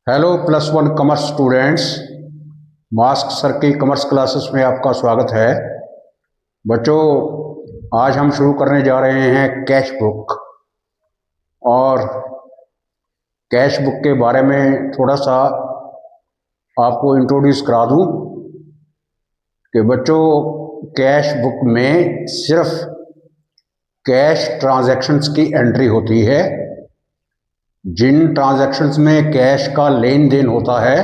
Hello plus one commerce students. Mask sir की commerce classes में आपका स्वागत है। बच्चों, आज हम शुरू करने जा रहे हैं कैश बुक। और कैश बुक के बारे में थोड़ा सा आपको इंट्रोड्यूस करा दूं कि बच्चों, कैश बुक में सिर्फ कैश ट्रांजैक्शंस की एंट्री होती है। जिन ट्रांजैक्शंस में कैश का लेन देन होता है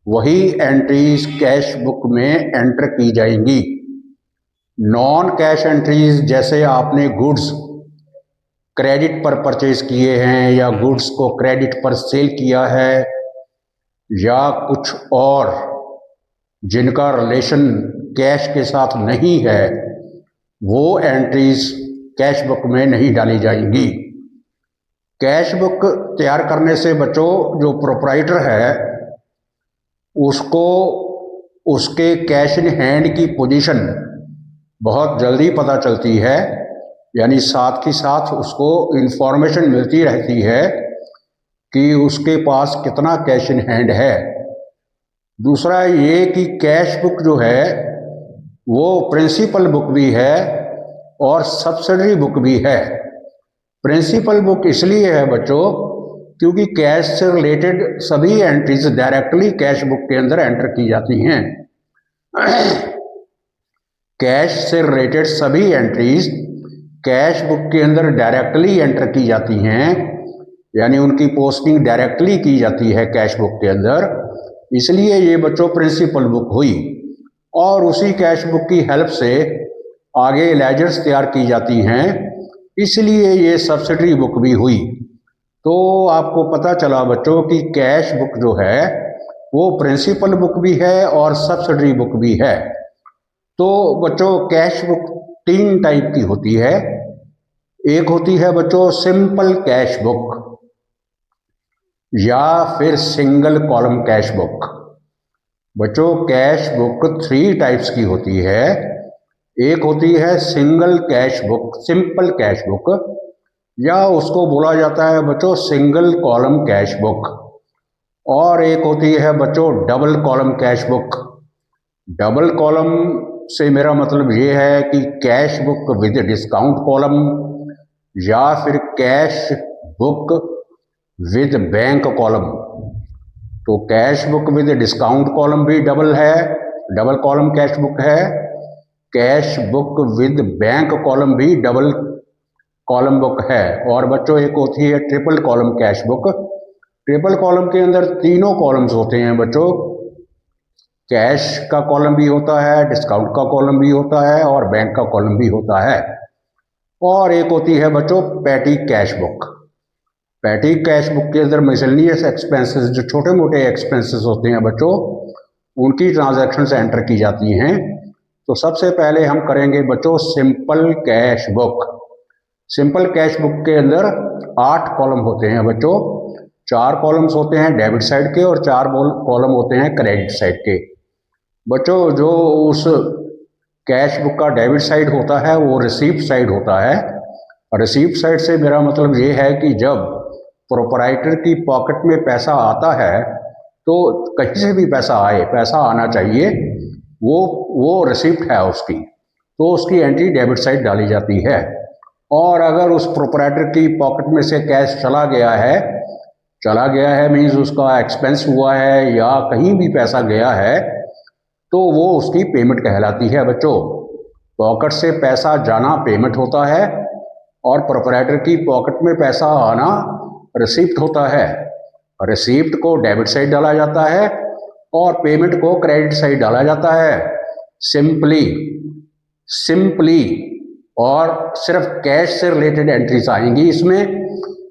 वही एंट्रीज कैश बुक में एंटर की जाएंगी। नॉन कैश एंट्रीज, जैसे आपने गुड्स क्रेडिट पर परचेज किए हैं या गुड्स को क्रेडिट पर सेल किया है या कुछ और जिनका रिलेशन कैश के साथ नहीं है, वो एंट्रीज कैश बुक में नहीं डाली जाएंगी। कैश बुक तैयार करने से बच्चों, जो प्रोप्राइटर है उसको उसके कैश इन हैंड की पोजीशन बहुत जल्दी पता चलती है, यानी साथ ही साथ उसको इंफॉर्मेशन मिलती रहती है कि उसके पास कितना कैश इन हैंड है। दूसरा ये कि कैश बुक जो है वो प्रिंसिपल बुक भी है और सब्सिडरी बुक भी है। प्रिंसिपल बुक इसलिए है बच्चों क्योंकि कैश से रिलेटेड सभी एंट्रीज डायरेक्टली कैश बुक के अंदर एंटर की जाती हैं। कैश से रिलेटेड सभी एंट्रीज कैश बुक के अंदर डायरेक्टली एंटर की जाती हैं, यानी उनकी पोस्टिंग डायरेक्टली की जाती है कैश बुक के अंदर। इसलिए ये बच्चों प्रिंसिपल बुक हुई और उसी कैश बुक की हेल्प से आगे लेजर्स तैयार की जाती हैं, इसलिए ये सब्सिडरी बुक भी हुई। तो आपको पता चला बच्चों कि कैश बुक जो है वो प्रिंसिपल बुक भी है और सब्सिडरी बुक भी है। तो बच्चों, कैश बुक तीन टाइप की होती है। एक होती है बच्चों सिंपल कैश बुक या फिर सिंगल कॉलम कैश बुक। बच्चों, कैश बुक थ्री टाइप्स की होती है। एक होती है single cash book, simple cash book, या उसको बोला जाता है बच्चों सिंगल कॉलम कैश बुक। और एक होती है बच्चों double column cash book. Double column से मेरा मतलब ये है कि cash book with discount column या फिर cash book with bank column. तो cash book with discount column भी डबल है, डबल कॉलम कैश बुक है। Cash book with bank column भी डबल कॉलम बुक है। और बच्चों, एक होती है triple column cash book. Triple column के अंदर तीनों कॉलम्स होते हैं बच्चों, कैश का कॉलम भी होता है, डिस्काउंट का कॉलम भी होता है और बैंक का कॉलम भी होता है। और एक होती है बच्चों petty cash book. Petty cash book के अंदर मिसलेनियस एक्सपेंसेस, जो छोटे मोटे एक्सपेंसेस होते हैं बच्चों, उनकी ट्रांजैक्शंस एंटर की जाती हैं। तो सबसे पहले हम करेंगे बच्चों simple cash book. Simple cash book के अंदर 8 कॉलम होते हैं बच्चों। 4 कॉलम्स होते हैं डेबिट साइड के और 4 कॉलम होते हैं क्रेडिट साइड के। बच्चों, जो उस कैश बुक का डेबिट साइड होता है वो रिसीप्ट साइड होता है। रिसीप्ट साइड से मेरा मतलब ये है कि जब प्रोपराइटर की पॉकेट में पैसा आता है, तो कहीं से भी पैसा आए, पैसा आना चाहिए, वो रिसीप्ट है उसकी, तो उसकी एंट्री डेबिट साइड डाली जाती है। और अगर उस प्रोपराइटर की पॉकेट में से कैश चला गया है मीन्स उसका एक्सपेंस हुआ है या कहीं भी पैसा गया है, तो वो उसकी पेमेंट कहलाती है बच्चों। पॉकेट से पैसा जाना पेमेंट होता है और प्रोपराइटर की पॉकेट में पैसा आना रिसीप्ट होता है। रिसीप्ट को डेबिट साइड डाला जाता है और पेमेंट को क्रेडिट साइड डाला जाता है। सिंपली और सिर्फ कैश से रिलेटेड एंट्रीज आएंगी इसमें।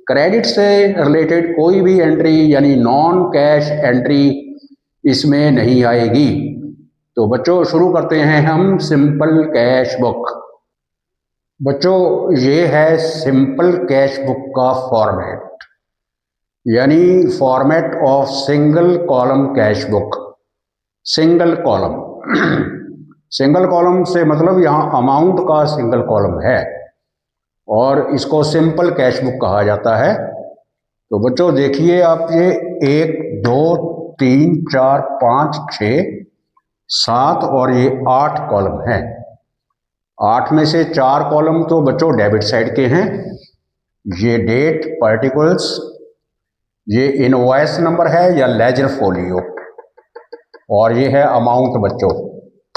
क्रेडिट से रिलेटेड कोई भी एंट्री यानी नॉन कैश एंट्री इसमें नहीं आएगी। तो बच्चों, शुरू करते हैं हम सिंपल कैश बुक। बच्चों, ये है सिंपल कैश बुक का फॉर्मेट, यानी format of single column cash book. Single column single column से मतलब यहाँ अमाउंट का सिंगल कॉलम है और इसको सिंपल कैश बुक कहा जाता है। तो बच्चों देखिए आप, ये 1 2 3 4 5 6 7 और ये 8 कॉलम हैं। 8 में से 4 कॉलम तो बच्चों डेबिट साइड के हैं, ये डेट, पार्टिकल्स, ये इनवॉइस नंबर है या लेजर फोलियो, और ये है अमाउंट। बच्चों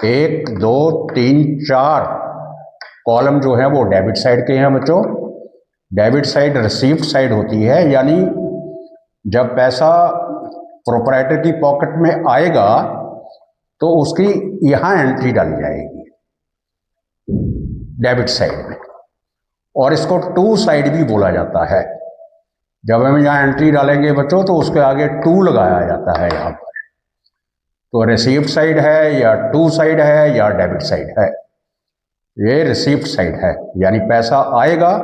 1 2 3 4 कॉलम जो है वो डेबिट साइड के हैं। बच्चों डेबिट साइड रिसीव्ड साइड होती है, यानी जब पैसा प्रोपराइटर की पॉकेट में आएगा तो उसकी यहां एंट्री डाली जाएगी डेबिट साइड में, और इसको टू साइड भी बोला जाता है। जब हम यहाँ एंट्री डालेंगे बच्चों तो उसके आगे टू लगाया जाता है यहाँ पर। तो रिसीव्ड साइड है या टू साइड है या डेबिट साइड है, ये रिसीव्ड साइड है, यानी पैसा आएगा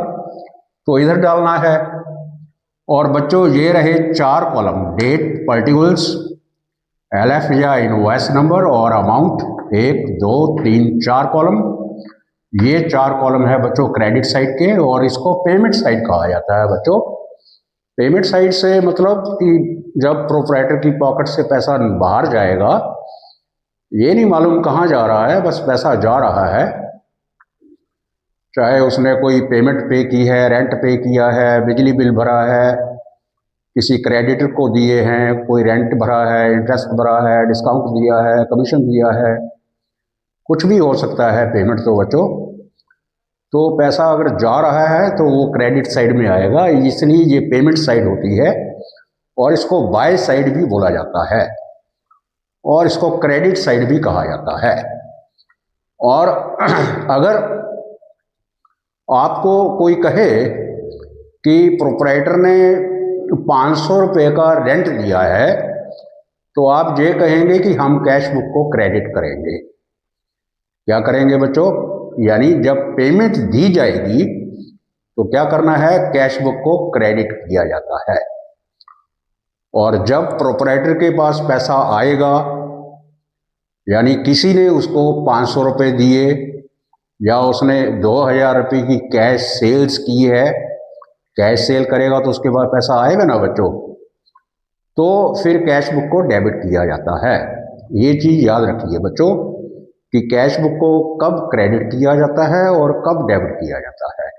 तो इधर डालना है। और बच्चों ये रहे 4 कॉलम, डेट, पार्टिकल्स, एलएफ या इनवॉइस नंबर और अमाउंट। 1 2 3 4 कॉलम, ये 4 कॉलम है बच्चों क्रेडिट साइड के, और इसको पेमेंट साइड कहा जाता है। बच्चों पेमेंट साइड से मतलब कि जब प्रोपराइटर की पॉकेट से पैसा बाहर जाएगा, ये नहीं मालूम कहाँ जा रहा है, बस पैसा जा रहा है, चाहे उसने कोई पेमेंट पे की है, रेंट पे किया है, बिजली बिल भरा है, किसी क्रेडिटर को दिए हैं, कोई रेंट भरा है, इंटरेस्ट भरा है, डिस्काउंट दिया है, कमीशन दिया है, कुछ भी हो सकता है पेमेंट। तो बच्चों तो पैसा अगर जा रहा है तो वो क्रेडिट साइड में आएगा, इसलिए ये पेमेंट साइड होती है, और इसको बाय साइड भी बोला जाता है, और इसको क्रेडिट साइड भी कहा जाता है। और अगर आपको कोई कहे कि प्रोपराइटर ने 500 रुपये का रेंट दिया है, तो आप ये कहेंगे कि हम कैश बुक को क्रेडिट करेंगे। क्या करेंगे बच्चों, यानी जब पेमेंट दी जाएगी तो क्या करना है, कैश बुक को क्रेडिट किया जाता है। और जब प्रोपराइटर के पास पैसा आएगा, यानी किसी ने उसको 500 रुपये दिए या उसने 2000 रुपये की कैश सेल्स की है, कैश सेल करेगा तो उसके बाद पैसा आएगा ना बच्चों, तो फिर कैश बुक को डेबिट किया जाता है। ये चीज़ याद रखिए बच्चों कि कैश बुक को कब क्रेडिट किया जाता है और कब डेबिट किया जाता है।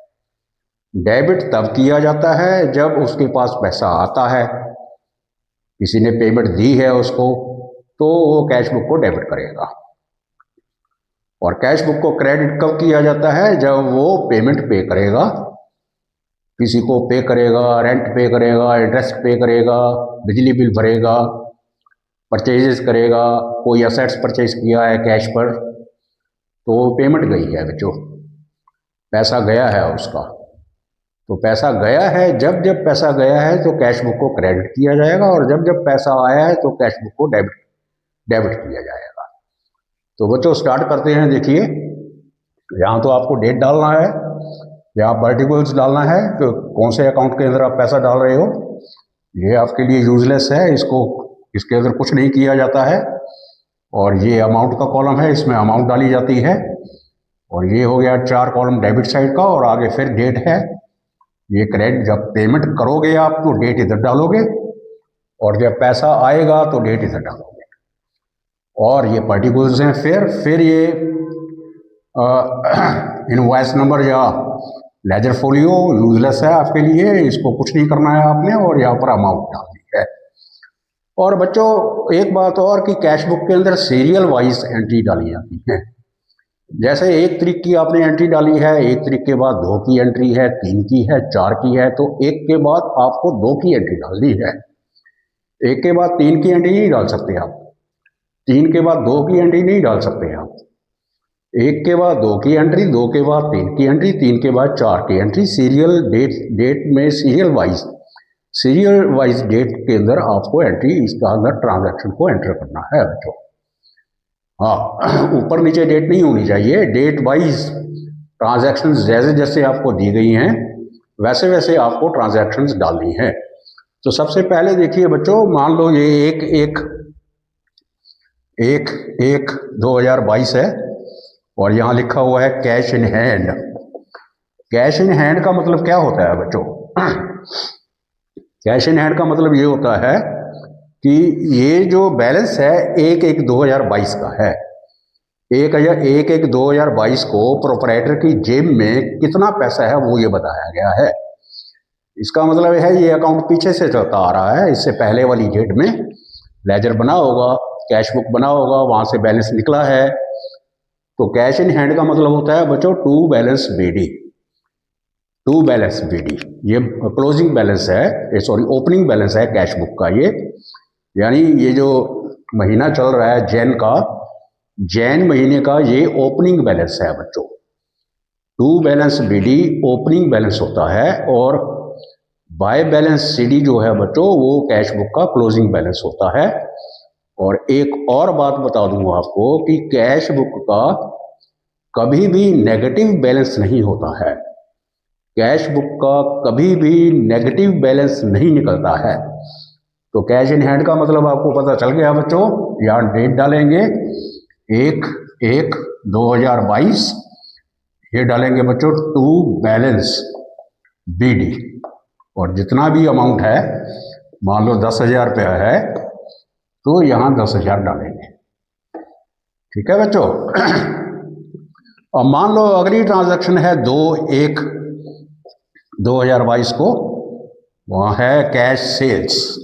डेबिट तब किया जाता है जब उसके पास पैसा आता है, किसी ने पेमेंट दी है उसको, तो वो कैश बुक को डेबिट करेगा। और कैश बुक को क्रेडिट कब किया जाता है, जब वो पेमेंट पे करेगा, किसी को पे करेगा, रेंट पे करेगा, इंटरेस्ट पे करेगा, बिजली बिल भरेगा, परचेजेस करेगा, कोई असेट्स परचेज किया है कैश पर, तो पेमेंट गई है बच्चों, पैसा गया है उसका। तो पैसा गया है, जब जब पैसा गया है तो कैश बुक को क्रेडिट किया जाएगा, और जब जब पैसा आया है तो कैश बुक को डेबिट किया जाएगा। तो बच्चों स्टार्ट करते हैं। देखिए यहाँ तो आपको डेट डालना है, यहाँ पार्टिकल्स डालना है कि कौन से अकाउंट के अंदर आप पैसा डाल रहे हो। ये आपके लिए यूजलेस है, इसके अंदर कुछ नहीं किया जाता है। और ये अमाउंट का कॉलम है, इसमें अमाउंट डाली जाती है। और ये हो गया 4 कॉलम डेबिट साइड का, और आगे फिर डेट है। ये क्रेडिट, जब पेमेंट करोगे आप तो डेट इधर डालोगे, और जब पैसा आएगा तो डेट इधर डालोगे। और ये पार्टिकल्स हैं, फिर ये इनवॉइस नंबर या लेजर फोलियो यूजलेस है आपके लिए, इसको कुछ नहीं करना है आपने, और यहाँ पर अमाउंट डालनी है। और बच्चों एक बात और कि कैश बुक के अंदर सीरियल वाइज एंट्री डाली जाती है। जैसे 1 तारीख की आपने एंट्री डाली है, 1 तारीख के बाद 2 की एंट्री है, 3 की है, 4 की है, तो 1 के बाद आपको 2 की एंट्री डालनी है। 1 के बाद 3 की एंट्री नहीं डाल सकते आप, 3 के बाद 2 की एंट्री नहीं डाल सकते आप। 1 के बाद 2 की एंट्री, 2 के बाद 3 की एंट्री, 3 के बाद 4 की एंट्री। सीरियल डेट में सीरियल वाइज डेट के अंदर आपको एंट्री, इसका अंदर ट्रांजैक्शन को एंटर करना है बच्चों। हाँ, ऊपर नीचे डेट नहीं होनी चाहिए, डेट वाइज ट्रांजैक्शन जैसे जैसे आपको दी गई हैं वैसे वैसे आपको ट्रांजैक्शंस डालनी है। तो सबसे पहले देखिए बच्चों, मान लो ये एक 2022 है, और यहाँ लिखा हुआ है cash in hand. Cash in hand का मतलब क्या होता है बच्चों? कैश इन हैंड का मतलब ये होता है कि ये जो बैलेंस है 1/1/2022 का है। 1/1/2022 को प्रोपराइटर की जेब में कितना पैसा है वो ये बताया गया है। इसका मतलब है ये अकाउंट पीछे से चलता आ रहा है, इससे पहले वाली डेट में लेजर बना होगा, कैश बुक बना होगा, वहां से बैलेंस निकला है। तो कैश इन हैंड का मतलब होता है बच्चों to balance B. To balance B D closing balance है, सॉरी ओपनिंग बैलेंस है कैश बुक का ये। यानी ये जो महीना चल रहा है जैन का, जैन महीने का ये ओपनिंग बैलेंस है बच्चों। To balance BD opening balance होता है और बाय बैलेंस सीडी जो है बच्चों वो कैश बुक का क्लोजिंग बैलेंस होता है। और एक और बात बता दूं आपको कि कैश बुक का कभी भी नेगेटिव बैलेंस नहीं होता है। कैश बुक का कभी भी नेगेटिव बैलेंस नहीं निकलता है। तो कैश इन हैंड का मतलब आपको पता चल गया बच्चों। यहाँ डेट डालेंगे 1/1/2022, ये डालेंगे बच्चों टू बैलेंस बीडी, और जितना भी अमाउंट है मान लो 10,000 रुपया है तो यहाँ 10,000 डालेंगे। ठीक है बच्चों। अब मान लो अगली ट्रांजैक्शन है 2/1/2022 को, वहाँ है कैश सेल्स।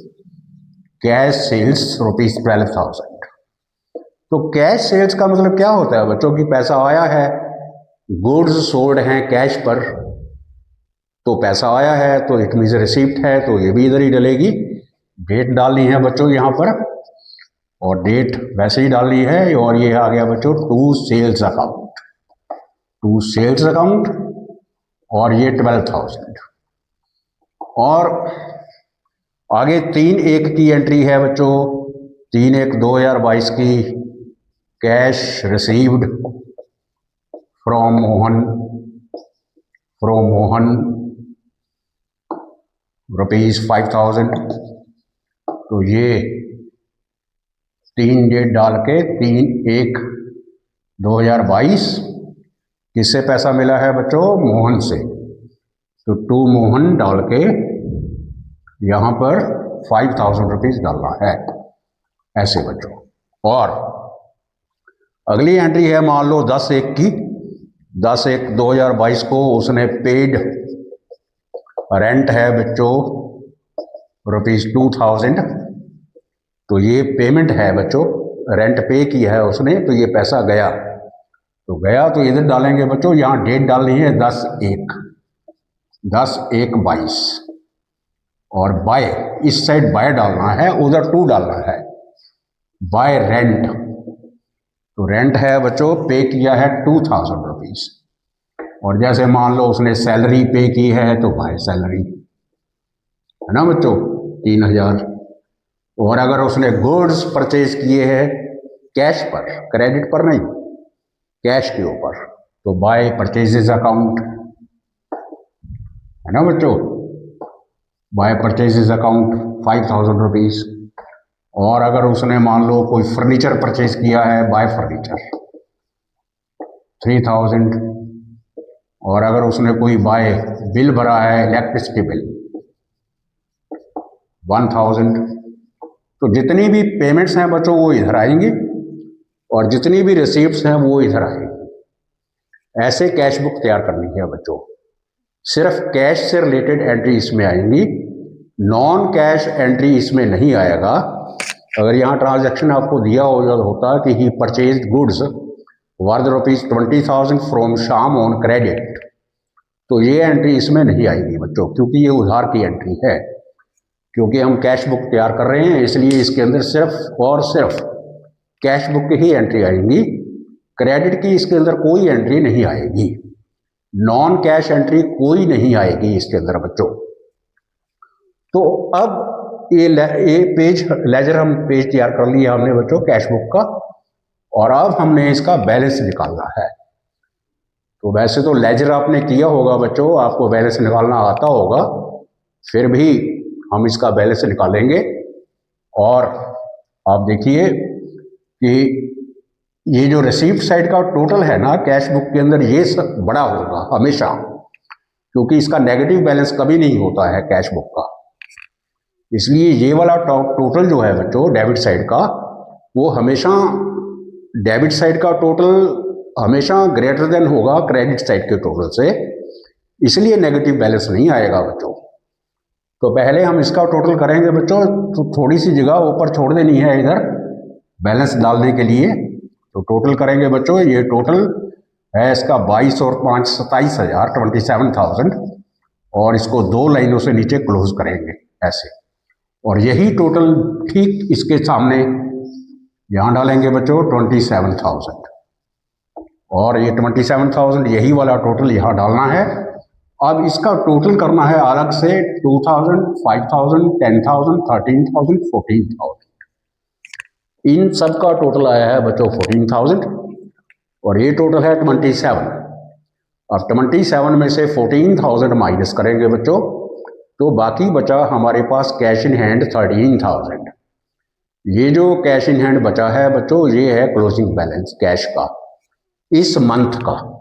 Cash sales ₹12,000। तो कैश सेल्स का मतलब क्या होता है बच्चों की पैसा आया है, गुड्स सोल्ड हैं कैश पर, तो पैसा आया है तो इट मीन्स रिसीप्ट है, तो ये भी इधर ही डलेगी। डेट डालनी है बच्चों यहाँ पर, और डेट वैसे ही डालनी है। और ये आ गया बच्चों to sales account, to sales account, और ये 12,000। और आगे 3/1 की एंट्री है बच्चों, 3/1/2022 की। Cash received from Mohan ₹5,000। तो ये 3 डेट डाल के 3/1/2022 किससे पैसा मिला है बच्चों, मोहन से। तो टू मोहन डाल के यहाँ पर ₹5,000 डालना है, ऐसे बच्चों। और अगली एंट्री है मान लो 10/1 की। 10/1/2022 को उसने पेड रेंट है बच्चों ₹2,000। तो ये पेमेंट है बच्चों, रेंट पे किया है उसने, तो ये पैसा गया। तो गया तो इधर डालेंगे बच्चों, यहाँ डेट डालनी है 10/1/22। और बाय, इस साइड बाय डालना है, उधर टू डालना है। बाय रेंट, तो रेंट है बच्चों पे किया है ₹2,000। और जैसे मान लो उसने सैलरी पे की है तो बाय सैलरी है ना बच्चों 3,000। और अगर उसने गुड्स परचेज किए हैं कैश पर, क्रेडिट पर नहीं, कैश के ऊपर, तो बाय परचेजेस अकाउंट है ना बच्चों, बाय परचेजेस अकाउंट ₹5,000। और अगर उसने मान लो कोई फर्नीचर परचेज किया है, बाय फर्नीचर 3,000। और अगर उसने कोई बाय बिल भरा है, इलेक्ट्रिसिटी बिल 1,000। तो जितनी भी पेमेंट्स हैं बच्चों वो इधर आएंगी, और जितनी भी रिसीप्ट्स हैं वो इधर आएंगी। ऐसे कैश बुक तैयार करनी है बच्चों। सिर्फ कैश से रिलेटेड एंट्री इसमें आएंगी, नॉन कैश एंट्री इसमें नहीं आएगा। अगर यहाँ ट्रांजैक्शन आपको दिया होता कि he purchased goods worth ₹20,000 from Shyam on credit, तो ये एंट्री इसमें नहीं आएगी बच्चों, क्योंकि ये उधार की एंट्री है। क्योंकि हम कैश बुक तैयार कर रहे हैं, इसलिए इसके अंदर सिर्फ और सिर्फ कैश बुक की ही एंट्री आएगी, क्रेडिट की इसके अंदर कोई एंट्री नहीं आएगी, नॉन कैश एंट्री कोई नहीं आएगी इसके अंदर बच्चों। तो अब ये पेज लेजर हम पेज तैयार कर लिया हमने बच्चों कैश बुक का, और अब हमने इसका बैलेंस निकालना है। तो वैसे तो लेजर आपने किया होगा बच्चों, आपको बैलेंस निकालना आता होगा, फिर भी हम इसका बैलेंस निकालेंगे। और आप देखिए कि ये जो रिसीप्ट साइड का टोटल है ना कैश बुक के अंदर, ये सब बड़ा होगा हमेशा, क्योंकि इसका नेगेटिव बैलेंस कभी नहीं होता है कैश बुक का। इसलिए ये वाला टोटल जो है बच्चों डेबिट साइड का, वो हमेशा डेबिट साइड का टोटल हमेशा ग्रेटर देन होगा क्रेडिट साइड के टोटल से, इसलिए नेगेटिव बैलेंस नहीं आएगा बच्चों। तो पहले हम इसका टोटल करेंगे बच्चों, तो थोड़ी सी जगह ऊपर छोड़ देनी है इधर बैलेंस डालने के लिए। तो टोटल करेंगे बच्चों, ये टोटल है इसका 22 और 5 27,000 27,000, और इसको दो लाइनों से नीचे क्लोज करेंगे ऐसे, और यही टोटल ठीक इसके सामने यहाँ डालेंगे बच्चों 27,000, और ये 27,000 यही वाला टोटल यहाँ डालना है। अब इसका टोटल करना है अलग से 2,000, 5,000, 10,000, 13,000, 14,000। इन सब का टोटल आया है बच्चों 14,000, और ये टोटल है 27। अब 27 में से 14,000 माइनस करेंगे बच्चों, तो बाकी बचा हमारे पास कैश इन हैंड 13,000। ये जो कैश इन हैंड बचा है बच्चों, ये है क्लोजिंग बैलेंस कैश का इस मंथ का।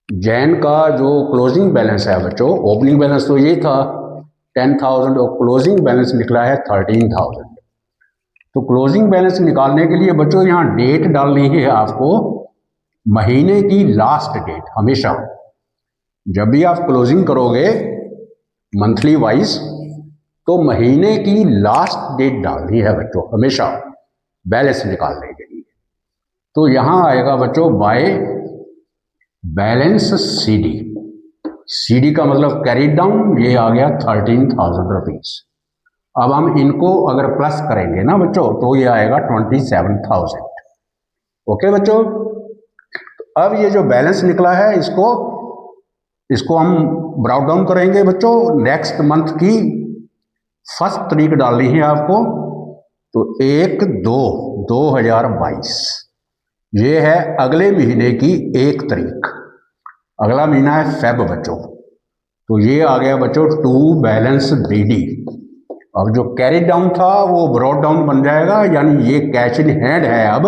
जैन का जो क्लोजिंग बैलेंस है बच्चों, ओपनिंग बैलेंस तो ये था 10,000 और क्लोजिंग बैलेंस निकला है 13,000। तो क्लोजिंग बैलेंस निकालने के लिए बच्चों यहाँ डेट डालनी है आपको, महीने की लास्ट डेट। हमेशा जब भी आप क्लोजिंग करोगे मंथली वाइज, तो महीने की लास्ट डेट डालनी है बच्चों हमेशा बैलेंस निकालने के लिए। तो यहाँ आएगा बच्चों बाय बैलेंस सीडी। सीडी का मतलब कैरिड डाउन, ये आ गया 13,000 रुपीज। अब हम इनको अगर प्लस करेंगे ना बच्चों, तो ये आएगा 27,000। ओके बच्चों, अब ये जो बैलेंस निकला है इसको हम ब्राउट डाउन करेंगे बच्चों। नेक्स्ट मंथ की फर्स्ट तारीख डालनी है आपको, तो 1/2/2022, ये है अगले महीने की 1 तारीख। अगला महीना है फेब बच्चों, तो ये आ गया बच्चों टू बैलेंस बीडी। अब जो कैरी डाउन था वो ब्रॉड डाउन बन जाएगा, यानी ये कैश इन हैंड है अब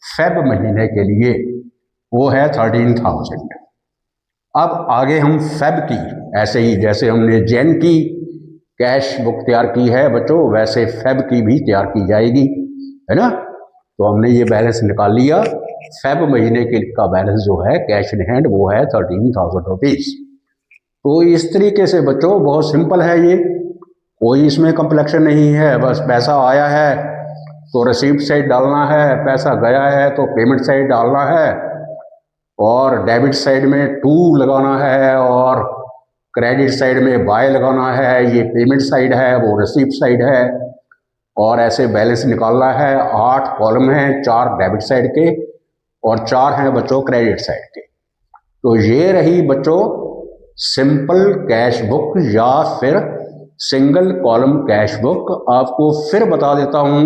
फेब महीने के लिए, वो है 13,000। अब आगे हम फेब की, ऐसे ही जैसे हमने जैन की कैश बुक तैयार की है बच्चों, वैसे फेब की भी तैयार की जाएगी, है ना। तो हमने ये बैलेंस निकाल लिया। फेब महीने के का बैलेंस जो है कैश इन हैंड वो है 13,000 रुपीज। तो इस तरीके से बच्चों बहुत सिंपल है ये, कोई इसमें कॉम्प्लेक्शन नहीं है। बस पैसा आया है तो रिसीप्ट साइड डालना है, पैसा गया है तो पेमेंट साइड डालना है, और डेबिट साइड में 2 लगाना है, और क्रेडिट साइड में बाय लगाना है। ये पेमेंट साइड है, वो रिसीप्ट साइड है, और ऐसे बैलेंस निकालना है। 8 कॉलम हैं, 4 डेबिट साइड के और 4 हैं बच्चों क्रेडिट साइड के। तो ये रही बच्चों सिंपल कैश बुक या फिर सिंगल कॉलम कैश बुक। आपको फिर बता देता हूं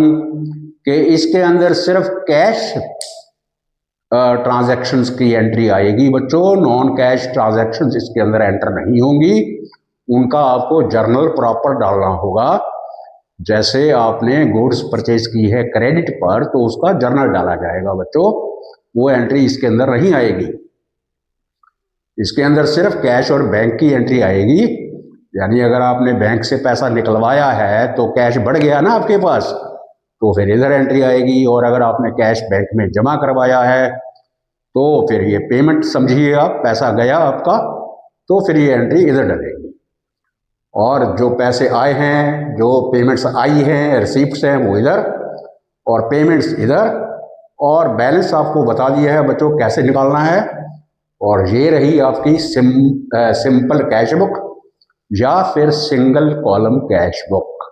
कि इसके अंदर सिर्फ कैश ट्रांजैक्शंस की एंट्री आएगी बच्चों, नॉन कैश ट्रांजैक्शंस इसके अंदर एंटर नहीं होंगी। उनका आपको जर्नल प्रॉपर डालना होगा। जैसे आपने गुड्स परचेज की है क्रेडिट पर, तो उसका जर्नल डाला जाएगा बच्चों, वो एंट्री इसके अंदर नहीं आएगी। इसके अंदर सिर्फ कैश और बैंक की एंट्री आएगी। यानी अगर आपने बैंक से पैसा निकलवाया है तो कैश बढ़ गया ना आपके पास, तो फिर इधर एंट्री आएगी, और अगर आपने कैश बैंक में जमा करवाया है तो फिर ये पेमेंट समझिए आप, पैसा गया आपका, तो फिर ये एंट्री इधर डलेगी। और जो पैसे आए हैं, जो पेमेंट्स आई हैं, रिसीप्ट्स हैं, वो इधर, और पेमेंट्स इधर, और बैलेंस आपको बता दिया है बच्चों कैसे निकालना है। और ये रही आपकी सिंपल कैश बुक या फिर सिंगल कॉलम कैश बुक।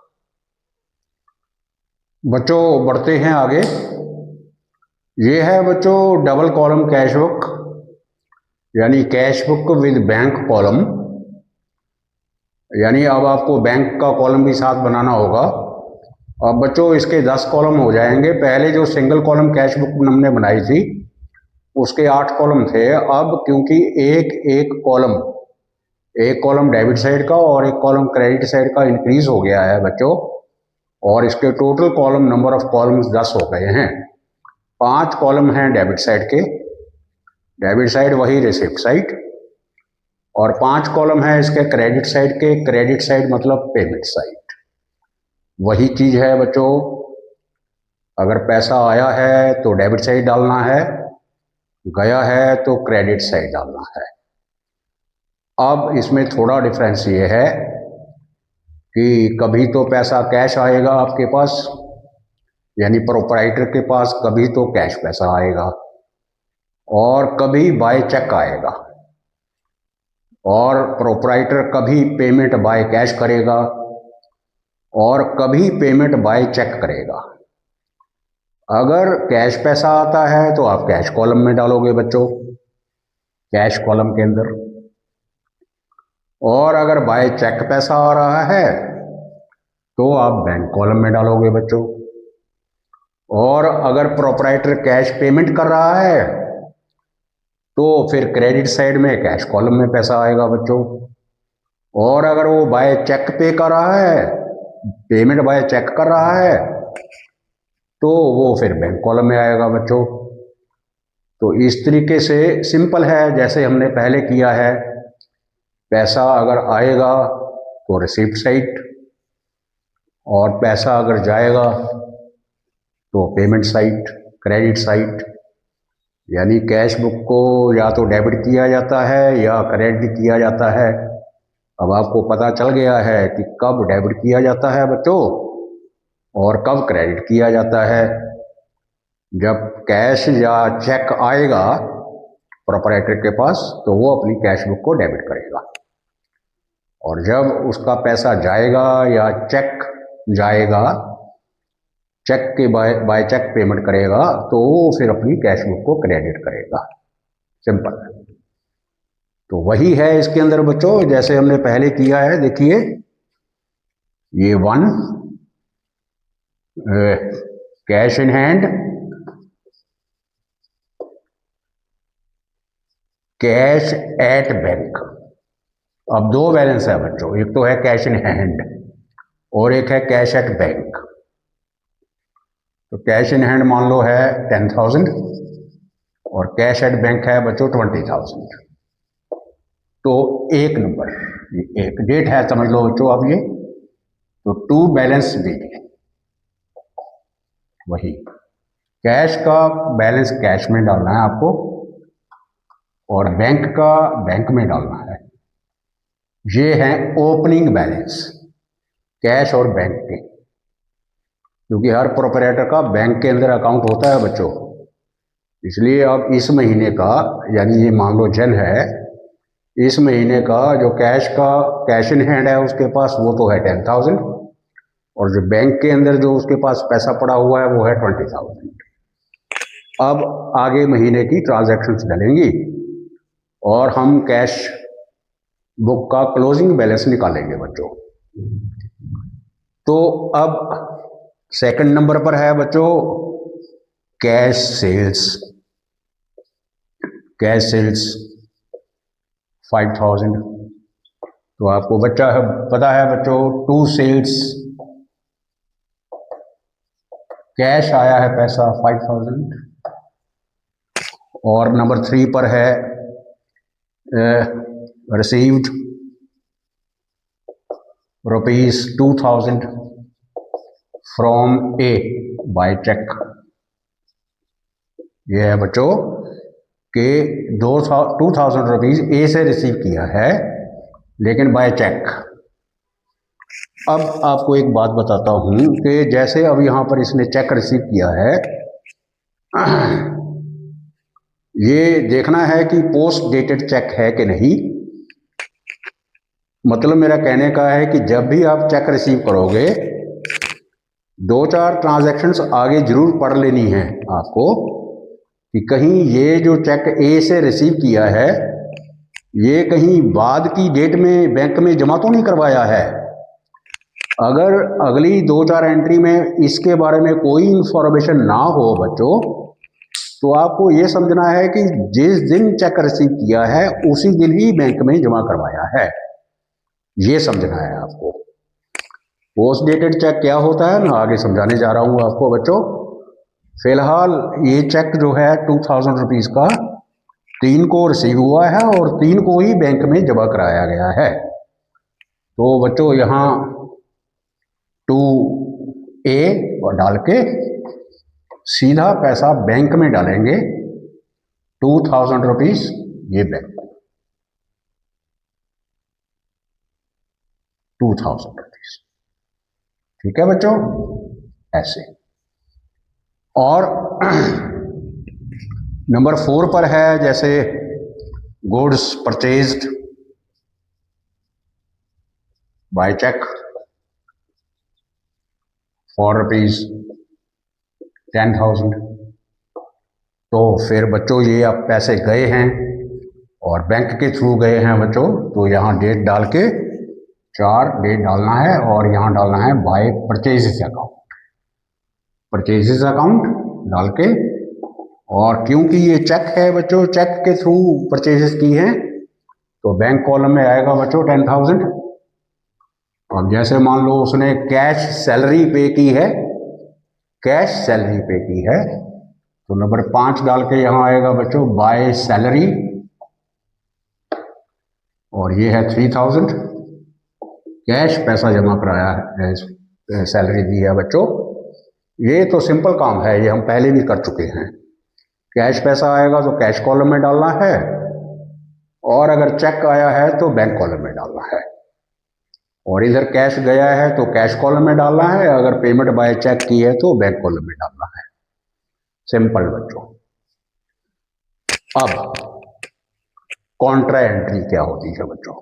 बच्चों बढ़ते हैं आगे। ये है बच्चों डबल कॉलम कैश बुक, यानी cash book with bank column. यानी अब आपको बैंक का कॉलम भी साथ बनाना होगा। अब बच्चों इसके 10 कॉलम हो जाएंगे। पहले जो सिंगल कॉलम कैश बुक हमने बनाई थी उसके 8 कॉलम थे। अब क्योंकि एक कॉलम डेबिट साइड का और एक कॉलम क्रेडिट साइड का इंक्रीज हो गया है बच्चों, और इसके total column number of columns 10 हो गए हैं। 5 कॉलम हैं डेबिट साइड के, डेबिट साइड वही रिसिप्ट साइड, और 5 कॉलम है इसके क्रेडिट साइड के, क्रेडिट साइड मतलब पेमेंट साइड। वही चीज़ है बच्चों, अगर पैसा आया है तो डेबिट साइड डालना है, गया है तो क्रेडिट साइड डालना है। अब इसमें थोड़ा डिफरेंस ये है कि कभी तो पैसा कैश आएगा आपके पास, यानी प्रोपराइटर के पास, कभी तो कैश पैसा आएगा, और कभी बाय चेक आएगा। और प्रोपराइटर कभी पेमेंट बाय कैश करेगा और कभी पेमेंट बाय चेक करेगा। अगर कैश पैसा आता है तो आप कैश कॉलम में डालोगे बच्चों, कैश कॉलम के अंदर। और अगर बाय चेक पैसा आ रहा है तो आप बैंक कॉलम में डालोगे बच्चों। और अगर प्रोपराइटर कैश पेमेंट कर रहा है तो फिर क्रेडिट साइड में कैश कॉलम में पैसा आएगा बच्चों। और अगर वो बाय चेक पे कर रहा है, पेमेंट बाय चेक कर रहा है, तो वो फिर बैंक कॉलम में आएगा बच्चों। तो इस तरीके से सिंपल है, जैसे हमने पहले किया है। पैसा अगर आएगा तो रिसीप्ट साइड, और पैसा अगर जाएगा तो पेमेंट साइड, क्रेडिट साइड। यानी कैश बुक को या तो डेबिट किया जाता है या क्रेडिट किया जाता है। अब आपको पता चल गया है कि कब डेबिट किया जाता है बच्चों और कब क्रेडिट किया जाता है। जब कैश या चेक आएगा प्रोपराइटर के पास तो वो अपनी कैश बुक को डेबिट करेगा, और जब उसका पैसा जाएगा या चेक जाएगा, चेक के बाय चेक पेमेंट करेगा, तो वो फिर अपनी कैश बुक को क्रेडिट करेगा। सिंपल। तो वही है इसके अंदर बच्चों, जैसे हमने पहले किया है। देखिए ये 1 cash in hand, cash at bank. अब दो बैलेंस है बच्चों, एक तो है कैश इन हैंड और एक है कैश एट बैंक। तो कैश इन हैंड मान लो है 10,000 और कैश एट बैंक है बच्चों 20,000। तो एक नंबर, एक डेट है समझ लो बच्चों अब ये। तो टू बैलेंस डेट, वही कैश का बैलेंस कैश में डालना है आपको और बैंक का बैंक में डालना है। ये है ओपनिंग बैलेंस कैश और बैंक के, क्योंकि हर प्रोपराइटर का बैंक के अंदर अकाउंट होता है बच्चों। इसलिए अब इस महीने का, यानी ये मान लो जन है, इस महीने का जो कैश इन हैंड है उसके पास वो तो है 10,000, और जो बैंक के अंदर जो उसके पास पैसा पड़ा हुआ है वो है 20,000। अब आगे महीने की ट्रांजैक्शंस डलेंगी और हम कैश बुक का क्लोजिंग बैलेंस निकालेंगे बच्चों। तो अब सेकंड नंबर पर है बच्चों कैश सेल्स। Cash sales 5,000। तो आपको पता है बच्चों, टू सेल्स, कैश आया है पैसा 5,000। और नंबर 3 पर है received ₹2,000 from A by cheque. ये है बच्चों कि 2,000 रुपीज ए से रिसीव किया है लेकिन बाय चेक। अब आपको एक बात बताता हूं कि जैसे अब यहां पर इसने चेक रिसीव किया है, ये देखना है कि पोस्ट डेटेड चेक है कि नहीं। मतलब मेरा कहने का है कि जब भी आप चेक रिसीव करोगे 2-4 ट्रांजैक्शंस आगे जरूर पढ़ लेनी है आपको कि कहीं ये जो चेक ए से रिसीव किया है ये कहीं बाद की डेट में बैंक में जमा तो नहीं करवाया है। अगर अगली 2-4 एंट्री में इसके बारे में कोई इंफॉर्मेशन ना हो बच्चों, तो आपको ये समझना है कि जिस दिन चेक रिसीव किया है उसी दिन ही बैंक में जमा करवाया है। ये समझना है आपको। पोस्ट डेटेड चेक क्या होता है मैं आगे समझाने जा रहा हूं आपको बच्चों। फिलहाल ये चेक जो है 2,000 रुपीज का 3 को रिसीव हुआ है और 3 को ही बैंक में जमा कराया गया है। तो बच्चों यहाँ 2 ए और डाल के सीधा पैसा बैंक में डालेंगे, 2000 रुपीज ये बैंक, 2000 रुपीज। ठीक है बच्चों, ऐसे। और नंबर 4 पर है जैसे goods purchased by cheque for rupees 10,000। तो फिर बच्चों ये अब पैसे गए हैं और बैंक के थ्रू गए हैं बच्चों, तो यहाँ डेट डाल के 4 डेट डालना है और यहाँ डालना है by purchases account, purchases account डाल के। और क्योंकि ये चेक है बच्चों, चेक के थ्रू परचेजेस की है, तो बैंक कॉलम में आएगा बच्चों 10,000। अब जैसे मान लो उसने कैश सैलरी पे की है, कैश सैलरी पे की है, तो नंबर 5 डाल के यहाँ आएगा बच्चों बाय सैलरी, और ये है 3000 कैश पैसा जमा कराया है, सैलरी दी है बच्चों। ये तो सिंपल काम है, ये हम पहले भी कर चुके हैं। कैश पैसा आएगा तो कैश कॉलम में डालना है, और अगर चेक आया है तो बैंक कॉलम में डालना है, और इधर कैश गया है तो कैश कॉलम में डालना है, अगर पेमेंट बाय चेक की है तो बैंक कॉलम में डालना है। सिंपल बच्चों। अब कॉन्ट्रा एंट्री क्या होती है बच्चों?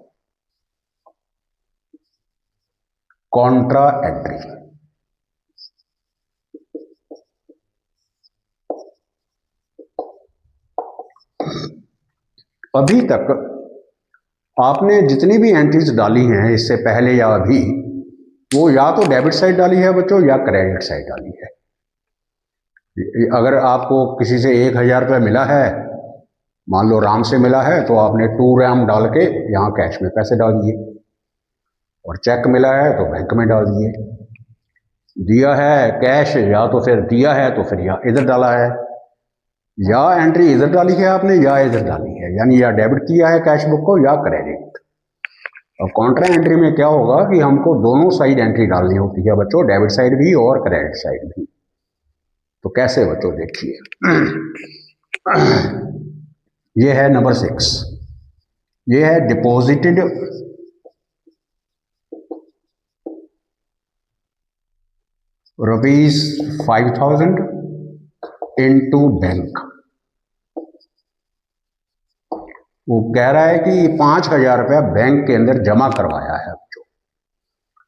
कॉन्ट्रा एंट्री अभी तक आपने जितनी भी एंट्रीज डाली हैं इससे पहले या अभी, वो या तो डेबिट साइड डाली है बच्चों या क्रेडिट साइड डाली है। अगर आपको किसी से 1000 रुपया मिला है, मान लो राम से मिला है, तो आपने 2 राम डाल के यहाँ कैश में पैसे डाल दिए, और चेक मिला है तो बैंक में डाल दिए। दिया है कैश, या तो फिर दिया है तो फिर या इधर डाला है, या एंट्री इधर डाली है आपने या इधर डाली है, यानी या डेबिट किया है कैश बुक को या क्रेडिट। और कॉन्ट्रा एंट्री में क्या होगा कि हमको दोनों साइड एंट्री डालनी होती है बच्चों, डेबिट साइड भी और क्रेडिट साइड भी। तो कैसे बच्चों देखिए, ये है नंबर 6, ये है डिपॉजिटेड ₹5,000 इनटू बैंक। वो कह रहा है कि 5,000 रुपया बैंक के अंदर जमा करवाया है बच्चों।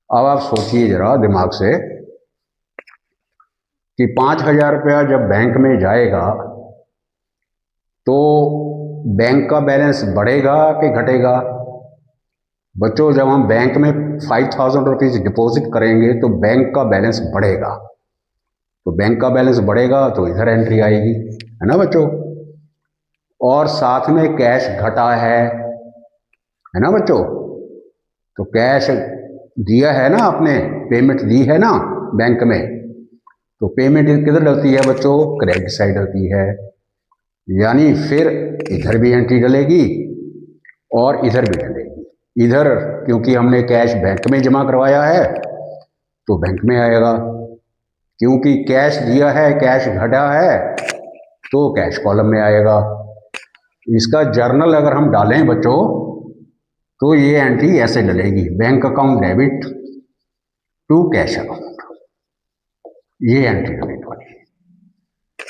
अब आप सोचिए जरा दिमाग से कि 5,000 रुपया जब बैंक में जाएगा तो बैंक का बैलेंस बढ़ेगा कि घटेगा? बच्चों जब हम बैंक में 5,000 रुपीज डिपॉजिट करेंगे तो बैंक का बैलेंस बढ़ेगा, तो बैंक का बैलेंस बढ़ेगा तो इधर एंट्री आएगी, है ना बच्चों। और साथ में कैश घटा है ना बच्चों। तो कैश दिया है ना आपने, पेमेंट दी है ना बैंक में, तो पेमेंट किधर डलती है बच्चों? क्रेडिट साइड डलती है, यानी फिर इधर भी एंट्री डलेगी और इधर भी डलेगी। इधर क्योंकि हमने कैश बैंक में जमा करवाया है तो बैंक में आएगा, क्योंकि कैश दिया है कैश घटा है तो कैश कॉलम में आएगा। इसका जर्नल अगर हम डालें बच्चों तो ये एंट्री ऐसे डलेगी, bank account debit to cash account, ये एंट्री डलने वाली है।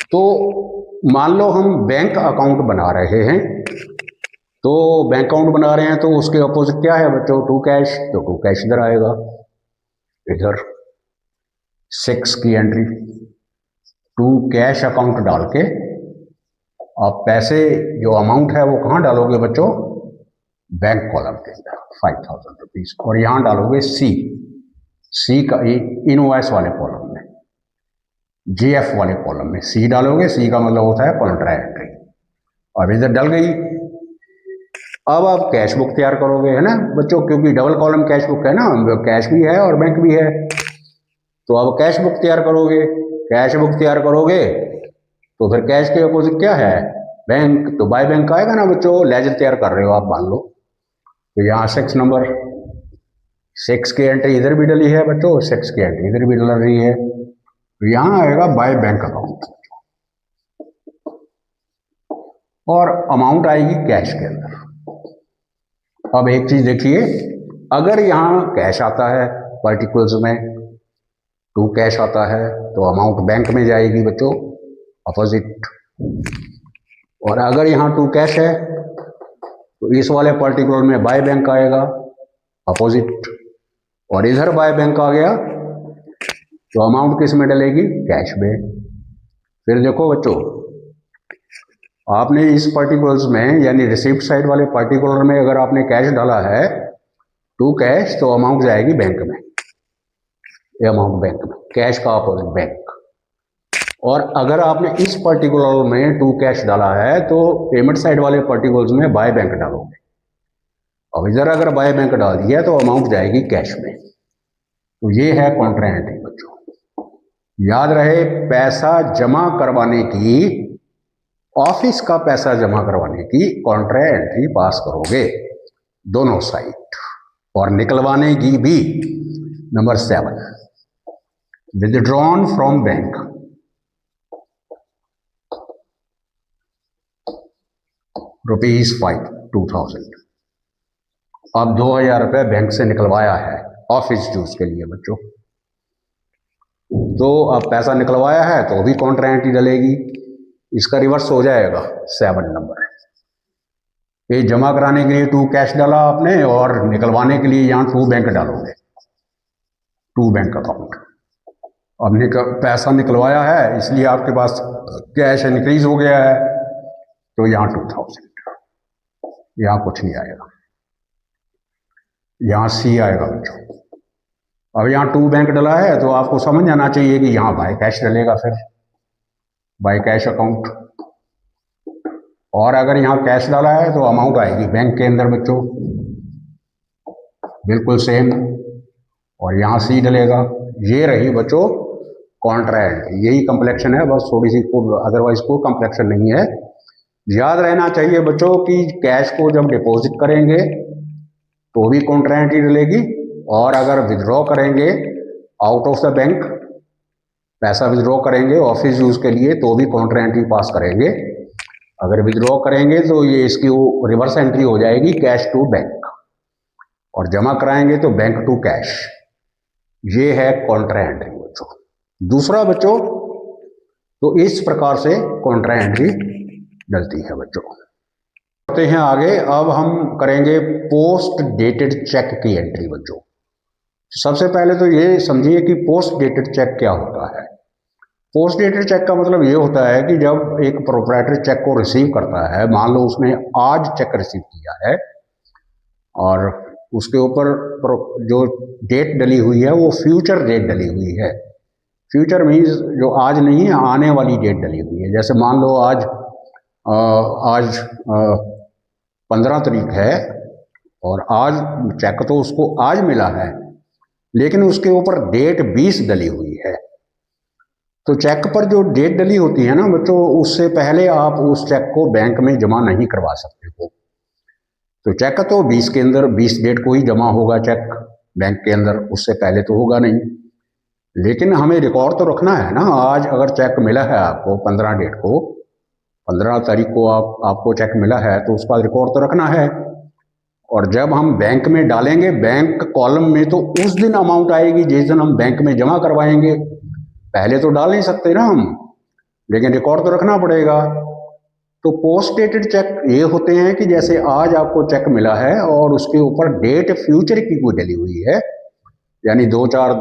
तो मान लो हम बैंक अकाउंट बना रहे हैं, तो बैंक अकाउंट बना रहे हैं तो उसके अपोजिट क्या है बच्चों? टू कैश, तो टू कैश इधर आएगा, इधर 6 की एंट्री टू कैश अकाउंट डाल के आप पैसे जो अमाउंट है वो कहाँ डालोगे बच्चों? बैंक कॉलम के अंदर 5,000 रुपीज, और यहाँ डालोगे सी का इनवॉइस वाले कॉलम में, जीएफ वाले कॉलम में सी डालोगे। सी का मतलब होता है कॉन्ट्रा एंट्री, और इधर डल गई। अब आप कैश बुक तैयार करोगे, है ना बच्चों, क्योंकि डबल कॉलम कैश बुक है ना, कैश भी है और बैंक भी है। तो अब कैश बुक तैयार करोगे, कैश बुक तैयार करोगे तो फिर कैश के अपोजिट क्या है? बैंक, तो बाय बैंक आएगा ना बच्चों। लेजर तैयार कर रहे हो आप मान लो, तो यहाँ 6 नंबर 6 की एंट्री इधर भी डली है बच्चों, 6 की एंट्री इधर भी डल रही है, तो यहां आएगा बाय बैंक अकाउंट और अमाउंट आएगी कैश के अंदर। अब एक चीज देखिए, अगर यहां कैश आता है पार्टिकुलर्स में, टू कैश आता है, तो अमाउंट बैंक में जाएगी बच्चों अपोजिट, और अगर यहां टू कैश है तो इस वाले पर्टिकुलर में बाय बैंक आएगा अपोजिट, और इधर बाय बैंक आ गया तो अमाउंट किस में डलेगी, कैश में। फिर देखो बच्चों, आपने इस पर्टिकुलर्स में यानी रिसिप्ट साइड वाले पर्टिकुलर में अगर आपने कैश डाला है टू कैश, तो अमाउंट जाएगी बैंक में, ये अमाउंट बैंक में, कैश का अपोजिट बैंक। और अगर आपने इस पर्टिकुलर में टू कैश डाला है तो पेमेंट साइड वाले पर्टिकुलर्स में बाय बैंक डालोगे। अब इधर अगर बाय बैंक डाल दिया तो अमाउंट जाएगी कैश में। तो ये है कॉन्ट्रा एंट्री बच्चों। याद रहे, पैसा जमा करवाने की, ऑफिस का पैसा जमा करवाने की कॉन्ट्रा एंट्री पास करोगे दोनों साइड, और निकलवाने की भी। नंबर 7, विदड्रॉन फ्रॉम बैंक, ₹5 2000, अब 2000 रुपये बैंक से निकलवाया है ऑफिस यूज के लिए बच्चों। तो अब पैसा निकलवाया है तो भी कॉन्ट्रा एंट्री डलेगी, इसका रिवर्स हो जाएगा 7 नंबर। ये जमा कराने के लिए टू कैश डाला आपने और निकलवाने के लिए यहाँ टू बैंक डालोगे, टू बैंक अकाउंट। अब पैसा निकलवाया है इसलिए आपके पास कैश इंक्रीज हो गया है, तो यहाँ 2000, यहाँ कुछ नहीं आएगा, यहाँ सी आएगा बच्चों। अब यहाँ टू बैंक डला है तो आपको समझ आना चाहिए कि यहाँ बाय कैश डलेगा, फिर बाय कैश अकाउंट। और अगर यहाँ कैश डाला है तो अमाउंट आएगी बैंक के अंदर बच्चों, बिल्कुल सेम, और यहाँ सी डलेगा। ये रही बच्चों कॉन्ट्रा एंट्री, यही कम्प्लेक्शन है, बस थोड़ी सी, अदरवाइज कोई कम्प्लेक्शन नहीं है। याद रहना चाहिए बच्चों कि कैश को जब डिपॉजिट करेंगे तो भी कॉन्ट्रा एंट्री डलेगी, और अगर विड्रॉ करेंगे आउट ऑफ द बैंक, पैसा विड्रॉ करेंगे ऑफिस यूज के लिए, तो भी कॉन्ट्रा एंट्री पास करेंगे। अगर विड्रॉ करेंगे तो ये इसकी रिवर्स एंट्री हो जाएगी कैश टू बैंक, और जमा कराएंगे तो बैंक टू कैश। ये है कॉन्ट्रा एंट्री बच्चों। दूसरा बच्चों, तो इस प्रकार से कॉन्ट्रा एंट्री डलती है बच्चों। करते हैं आगे, अब हम करेंगे पोस्ट डेटेड चेक की एंट्री बच्चों। सबसे पहले तो ये समझिए कि पोस्ट डेटेड चेक क्या होता है। पोस्ट डेटेड चेक का मतलब ये होता है कि जब एक प्रोप्राइटर चेक को रिसीव करता है, मान लो उसने आज चेक रिसीव किया है और उसके ऊपर जो डेट डली हुई है वो फ्यूचर डेट डली हुई है। फ्यूचर मीन्स जो आज नहीं है, आने वाली डेट डली हुई है। जैसे मान लो आज 15 तारीख है और आज चेक तो उसको आज मिला है, लेकिन उसके ऊपर डेट 20 डली हुई है। तो चेक पर जो डेट डली होती है ना बच्चों, उससे पहले आप उस चेक को बैंक में जमा नहीं करवा सकते हो। तो चेक तो 20 के अंदर, 20 डेट को ही जमा होगा चेक बैंक के अंदर, उससे पहले तो होगा नहीं। लेकिन हमें रिकॉर्ड तो रखना है ना, आज अगर चेक मिला है आपको 15 डेट को, 15 तारीख को आपको चेक मिला है, तो उसका रिकॉर्ड तो रखना है। और जब हम बैंक में डालेंगे, बैंक कॉलम में तो उस दिन अमाउंट आएगी जिस दिन हम बैंक में जमा करवाएंगे। पहले तो डाल नहीं सकते ना हम, लेकिन रिकॉर्ड तो रखना पड़ेगा। तो पोस्ट डेटेड चेक ये होते हैं कि जैसे आज आपको चेक मिला है और उसके ऊपर डेट फ्यूचर की कोई डली हुई है, यानी 2, 4,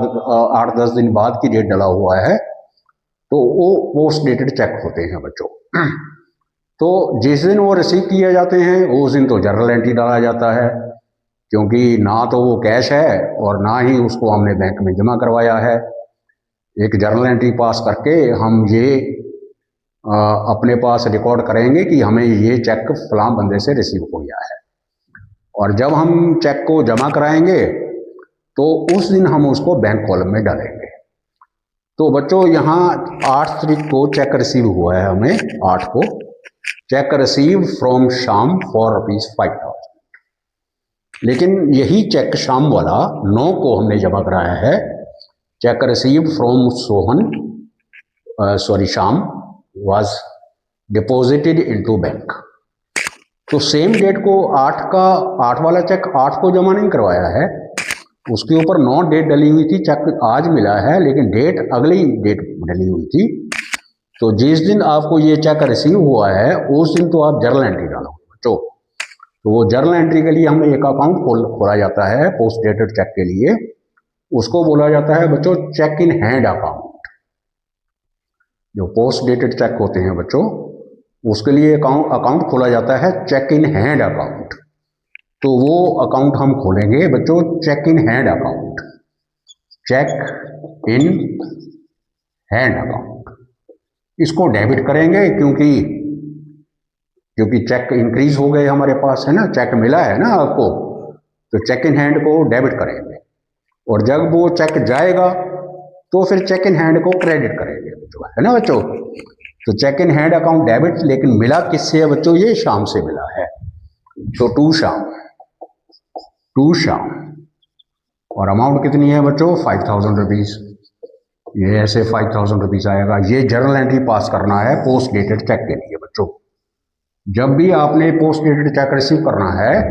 8, 10 दिन बाद की डेट डला हुआ है, तो वो पोस्ट डेटेड चेक होते हैं बच्चों। तो जिस दिन वो रिसीव किए जाते हैं उस दिन तो जर्नल एंट्री डाला जाता है, क्योंकि ना तो वो कैश है और ना ही उसको हमने बैंक में जमा करवाया है। एक जर्नल एंट्री पास करके हम ये अपने पास रिकॉर्ड करेंगे कि हमें ये चेक फलां बंदे से रिसीव हो गया है, और जब हम चेक को जमा कराएंगे तो उस दिन हम उसको बैंक कॉलम में डालेंगे। तो बच्चों यहाँ 8 तारीख को चेक रिसीव हुआ है हमें, 8 को चेक रिसीव फ्रॉम शाम फॉर ₹5000। लेकिन यही चेक शाम वाला 9 को हमने जमा कराया है। चेक रिसीव्ड फ्रॉम सोहन शाम वाज डिपॉजिटेड इनटू बैंक। तो सेम डेट को 8 वाला चेक 8 को जमा नहीं करवाया है, उसके ऊपर 9 डेट डली हुई थी। चेक आज मिला है लेकिन डेट अगली डेट डली हुई थी। तो जिस दिन आपको ये चेक रिसीव हुआ है उस दिन तो आप जर्नल एंट्री डालोगे बच्चों। तो वो जर्नल एंट्री के लिए हमें एक अकाउंट खोला जाता है पोस्ट डेटेड चेक के लिए, उसको बोला जाता है बच्चों चेक इन हैंड अकाउंट। जो पोस्ट डेटेड चेक होते हैं बच्चों उसके लिए अकाउंट खोला जाता है चेक इन हैंड अकाउंट। तो वो अकाउंट हम खोलेंगे बच्चों cheque in hand account, cheque in hand account. इसको डेबिट करेंगे क्योंकि चेक इंक्रीज हो गए हमारे पास है ना, चेक मिला है ना आपको, तो चेक इन हैंड को डेबिट करेंगे। और जब वो चेक जाएगा तो फिर चेक इन हैंड को क्रेडिट करेंगे बच्चों, है ना बच्चों। तो cheque in hand account debit, लेकिन मिला किससे है बच्चों, ये शाम से मिला है। तो टू शाम और अमाउंट कितनी है बच्चों 5000 रुपीज। ये ऐसे 5000 रुपीज आएगा। ये जर्नल एंट्री पास करना है पोस्ट डेटेड चेक के लिए बच्चों। जब भी आपने पोस्ट डेटेड चेक रिसीव करना है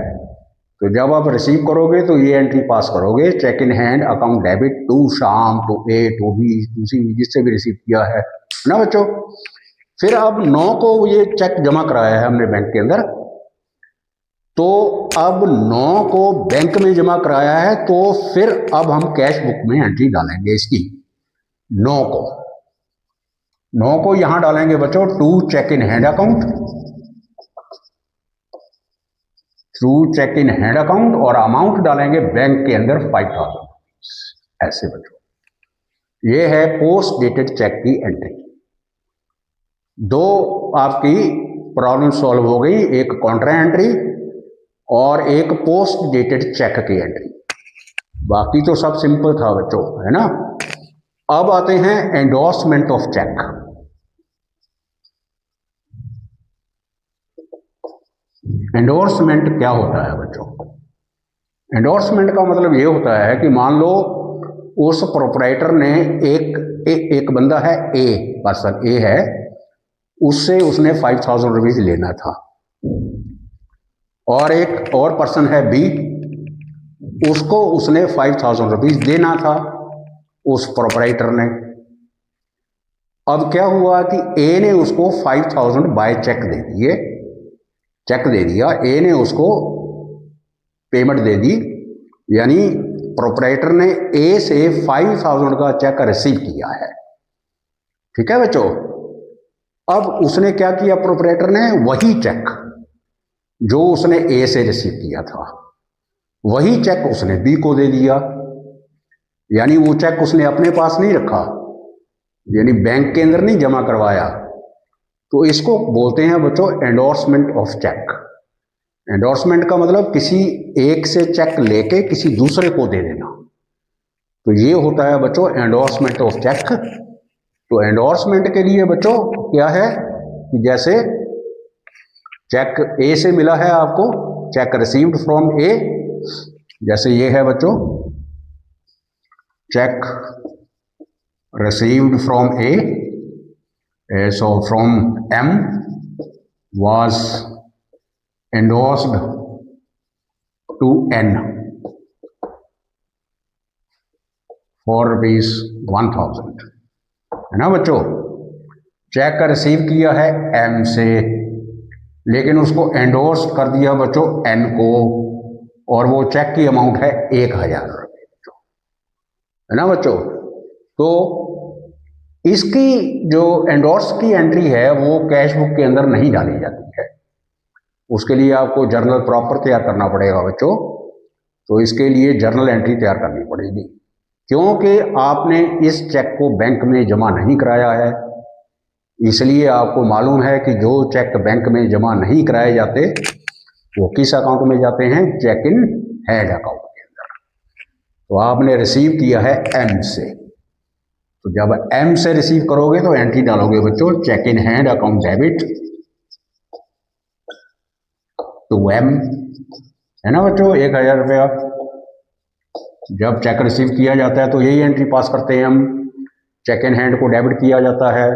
तो जब आप रिसीव करोगे तो ये एंट्री पास करोगे cheque in hand account debit to Shyam, to A, to B, to C, जिससे भी रिसीव किया है ना बच्चों। फिर अब 9 को ये चेक जमा कराया है हमने बैंक के अंदर, तो अब 9 को बैंक में जमा कराया है तो फिर अब हम कैश बुक में एंट्री डालेंगे इसकी। 9 को यहां डालेंगे बच्चों to cheque in hand account, through cheque in hand account, और अमाउंट डालेंगे बैंक के अंदर 5000 ऐसे बच्चों। ये है पोस्ट डेटेड चेक की एंट्री। 2 आपकी प्रॉब्लम सॉल्व हो गई, एक कॉन्ट्रा एंट्री और एक पोस्ट डेटेड चेक की एंट्री। बाकी तो सब सिंपल था बच्चों, है ना। अब आते हैं एंडोर्समेंट ऑफ चेक। एंडोर्समेंट क्या होता है बच्चों। एंडोर्समेंट का मतलब ये होता है कि मान लो उस प्रोपराइटर ने एक बंदा है ए, पर्सन ए है, उससे उसने 5000 रुपीज लेना था, और एक और पर्सन है बी, उसको उसने 5000 रुपीज देना था उस प्रोपराइटर ने। अब क्या हुआ कि ए ने उसको 5000 बाय चेक दे दिया, ए ने उसको पेमेंट दे दी, यानी प्रोपराइटर ने ए से 5000 का चेक रिसीव किया है। ठीक है बच्चों। अब उसने क्या किया, प्रोपराइटर ने वही चेक जो उसने ए से रिसीव किया था वही चेक उसने बी को दे दिया, यानी वो चेक उसने अपने पास नहीं रखा, यानी बैंक के अंदर नहीं जमा करवाया। तो इसको बोलते हैं बच्चों एंडोर्समेंट ऑफ चेक। एंडोर्समेंट का मतलब किसी एक से चेक लेके किसी दूसरे को दे देना, तो ये होता है बच्चों एंडोर्समेंट ऑफ चेक। तो एंडोर्समेंट के लिए बच्चों क्या है कि जैसे चेक ए से मिला है आपको, चेक रिसीव्ड फ्रॉम ए, जैसे ये है बच्चों check received from A, so from M was endorsed to N for rupees 1000, है ना बच्चों। चेक रिसीव किया है M से, लेकिन उसको एंडोर्स कर दिया बच्चों N को, और वो चेक की अमाउंट है 1000 रुपये बच्चों, है ना बच्चों। तो इसकी जो एंडोर्स की एंट्री है वो कैश बुक के अंदर नहीं डाली जाती है, उसके लिए आपको जर्नल प्रॉपर तैयार करना पड़ेगा बच्चों। तो इसके लिए जर्नल एंट्री तैयार करनी पड़ेगी, क्योंकि आपने इस चेक को बैंक में जमा नहीं कराया है, इसलिए आपको मालूम है कि जो चेक बैंक में जमा नहीं कराए जाते वो किस अकाउंट में जाते हैं, चेक इन हैंड अकाउंट के अंदर। तो आपने रिसीव किया है एम से, तो जब एम से रिसीव करोगे तो एंट्री डालोगे बच्चों cheque in hand account debit to एम है ना बच्चों। 1000 रुपया जब चेक रिसीव किया जाता है तो यही एंट्री पास करते हैं हम, चेक इन हैंड को डेबिट किया जाता है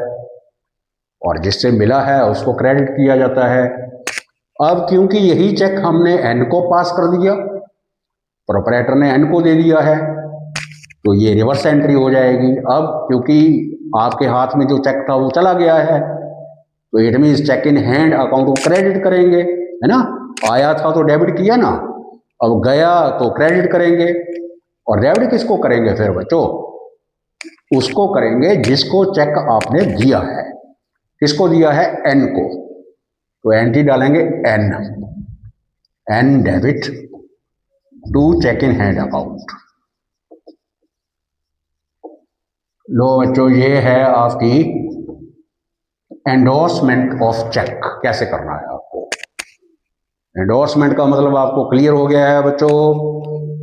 और जिससे मिला है उसको क्रेडिट किया जाता है। अब क्योंकि यही चेक हमने एन को पास कर दिया, प्रोपराइटर ने एन को दे दिया है, तो ये रिवर्स एंट्री हो जाएगी। अब क्योंकि आपके हाथ में जो चेक था वो चला गया है, तो it means cheque in hand account को क्रेडिट करेंगे, है ना। आया था तो डेबिट किया ना, अब गया तो क्रेडिट करेंगे। और डेबिट किसको करेंगे फिर बच्चों? उसको करेंगे जिसको चेक आपने दिया है। किसको दिया है? एन को। तो एंट्री डालेंगे N, N debit to cheque in hand account. लो बच्चों, ये है आपकी एंडोर्समेंट ऑफ चेक। कैसे करना है आपको? एंडोर्समेंट का मतलब आपको क्लियर हो गया है बच्चों।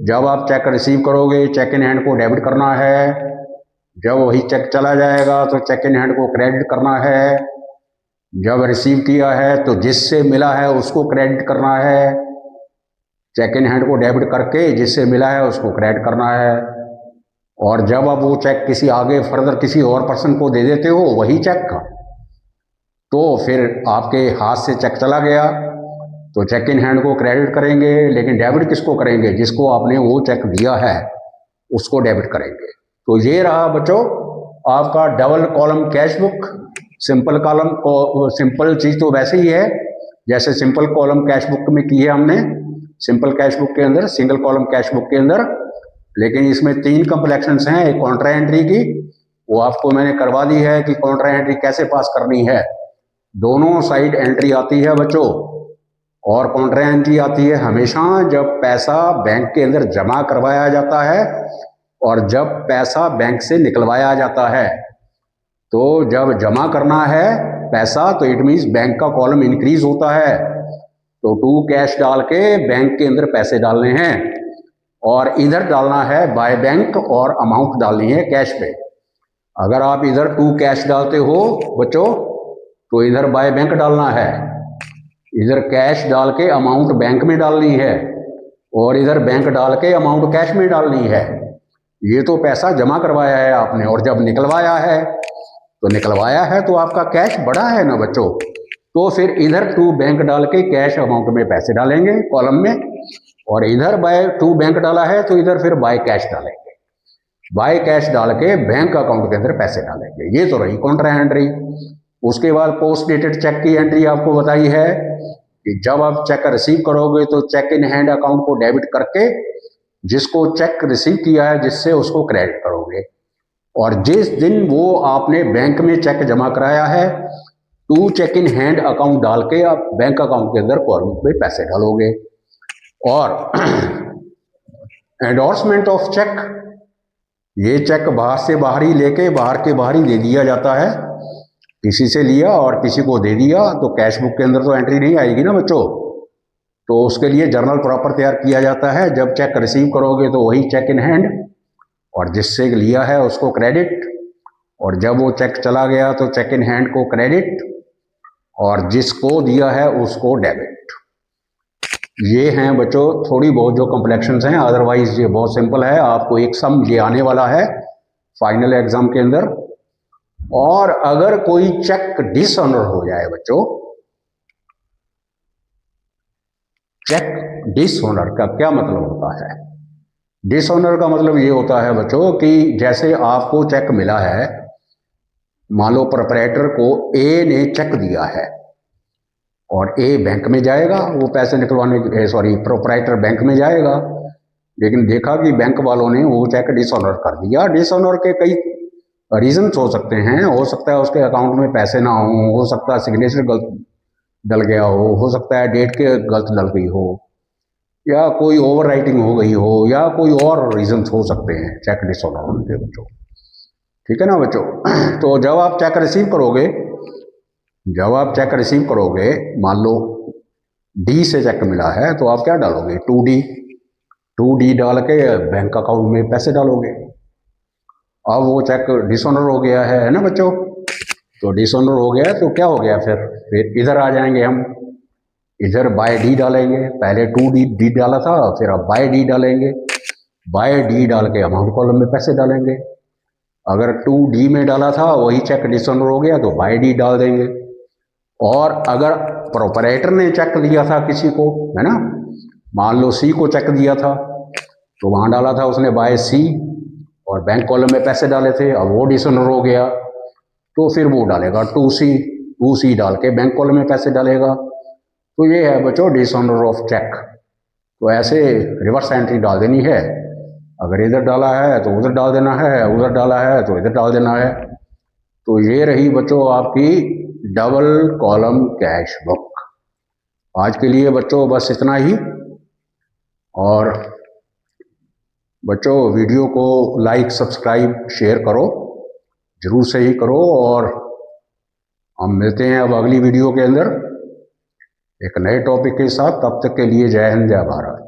जब आप चेक रिसीव करोगे, चेक इन हैंड को डेबिट करना है। जब वही चेक चला जाएगा तो चेक इन हैंड को क्रेडिट करना है। जब रिसीव किया है तो जिससे मिला है उसको क्रेडिट करना है। चेक इन हैंड को डेबिट करके जिससे मिला है उसको क्रेडिट करना है। और जब आप वो चेक किसी आगे फर्दर किसी और पर्सन को दे देते हो वही चेक का, तो फिर आपके हाथ से चेक चला गया तो चेक इन हैंड को क्रेडिट करेंगे, लेकिन डेबिट किसको करेंगे? जिसको आपने वो चेक दिया है उसको डेबिट करेंगे। तो ये रहा बच्चों आपका double column cash book. Simple column को, सिंपल चीज़ तो वैसे ही है जैसे सिंपल कॉलम कैश बुक में की है हमने, सिंपल कैश बुक के अंदर, सिंगल कॉलम कैश बुक के अंदर। लेकिन इसमें 3 कंप्लेक्शंस हैं। एक कॉन्ट्रा एंट्री की, वो आपको मैंने करवा दी है कि कॉन्ट्रा एंट्री कैसे पास करनी है। दोनों साइड एंट्री आती है बच्चों, और कॉन्ट्रा एंट्री आती है हमेशा जब पैसा बैंक के अंदर जमा करवाया जाता है और जब पैसा बैंक से निकलवाया जाता है। तो जब जमा करना है पैसा तो इट मीन्स बैंक का कॉलम इंक्रीज होता है, तो टू कैश डाल के बैंक के अंदर पैसे डालने हैं और इधर डालना है बाय बैंक और अमाउंट डालनी है कैश पे। अगर आप इधर टू कैश डालते हो बच्चों तो इधर बाय बैंक डालना है, इधर कैश डाल के अमाउंट बैंक में डालनी है और इधर बैंक डाल के अमाउंट कैश में डालनी है। ये तो पैसा जमा करवाया है आपने, और जब निकलवाया है तो निकलवाया है तो आपका कैश बड़ा है ना बच्चों, तो फिर इधर टू बैंक डाल के कैश अमाउंट में पैसे डालेंगे कॉलम में, और इधर बाय टू बैंक डाला है तो इधर फिर बाय कैश डालेंगे, बाय कैश डाल के बैंक अकाउंट के अंदर पैसे डालेंगे। ये तो रही कॉन्ट्रा एंट्री। उसके बाद पोस्ट डेटेड चेक की एंट्री आपको बताई है कि जब आप चेक रिसीव करोगे तो चेक इन हैंड अकाउंट को डेबिट करके जिसको चेक रिसीव किया है जिससे उसको क्रेडिट करोगे, और जिस दिन वो आपने बैंक में चेक जमा कराया है to cheque in hand account डाल के आप बैंक अकाउंट के अंदर कॉलम में पैसे डालोगे। और एंडोर्समेंट ऑफ चेक, ये चेक बाहर से बाहर ही लेके बाहर के बाहर ही दे दिया जाता है। किसी से लिया और किसी को दे दिया तो कैश बुक के अंदर तो एंट्री नहीं आएगी ना बच्चों, तो उसके लिए जर्नल प्रॉपर तैयार किया जाता है। जब चेक रिसीव करोगे तो वही चेक इन हैंड, और जिससे लिया है उसको क्रेडिट, और जब वो चेक चला गया तो चेक इन हैंड को क्रेडिट, और जिसको दिया है उसको डेबिट। ये हैं बच्चों थोड़ी बहुत जो कॉम्प्लेक्शंस हैं, अदरवाइज ये बहुत सिंपल है। आपको एक सम ये आने वाला है फाइनल एग्जाम के अंदर। और अगर कोई चेक डिसऑनर हो जाए बच्चों, चेक डिसऑनर का क्या मतलब होता है? डिसऑनर का मतलब ये होता है बच्चों कि जैसे आपको चेक मिला है, मान लो प्रोपराइटर को ए ने चेक दिया है और ए बैंक में जाएगा वो पैसे निकलवाने, सॉरी प्रोपराइटर बैंक में जाएगा, लेकिन देखा कि बैंक वालों ने वो चेक डिसऑनर कर दिया। डिसऑनर के कई रीजंस हो सकते हैं, हो सकता है उसके अकाउंट में पैसे ना हो सकता है सिग्नेचर गलत डल गया हो सकता है डेट के गलत डल गई हो, या कोई ओवर राइटिंग हो गई हो, या कोई और रीजंस हो सकते हैं चेक डिसऑनर होने के बच्चों। ठीक है ना बच्चों। तो जब आप चेक रिसीव करोगे, जब आप चेक रिसीव करोगे, मान लो डी से चेक मिला है तो आप क्या डालोगे? 2D डाल के बैंक अकाउंट में पैसे डालोगे। अब वो चेक डिसऑनर हो गया है ना बच्चों, तो डिसऑनर हो गया तो क्या हो गया? फिर इधर आ जाएंगे हम, इधर बाय डी डालेंगे, पहले टू डी डाला था, फिर अब बाय डी डालेंगे। बाय डी डाल के अमाउंट कॉलम में पैसे डालेंगे। अगर टू डी में डाला था वही चेक डिसऑनर हो गया तो बाय डी डाल देंगे। और अगर प्रोपराइटर ने चेक दिया था किसी को, है ना, मान लो सी को चेक दिया था तो वहाँ डाला था उसने बाय सी और बैंक कॉलम में पैसे डाले थे, अब वो डिसऑनर हो गया तो फिर वो डालेगा टू सी डाल के बैंक कॉलम में पैसे डालेगा। तो ये है बच्चों डिसऑनर ऑफ चेक। तो ऐसे रिवर्स एंट्री डाल देनी है। अगर इधर डाला है तो उधर डाल देना है, उधर डाला है तो इधर डाल देना है। तो ये रही बच्चों आपकी डबल कॉलम कैश बुक। आज के लिए बच्चों बस इतना ही। और बच्चों वीडियो को लाइक सब्सक्राइब शेयर करो, जरूर से ही करो। और हम मिलते हैं अब अगली वीडियो के अंदर एक नए टॉपिक के साथ। तब तक के लिए जय हिंद, जय भारत।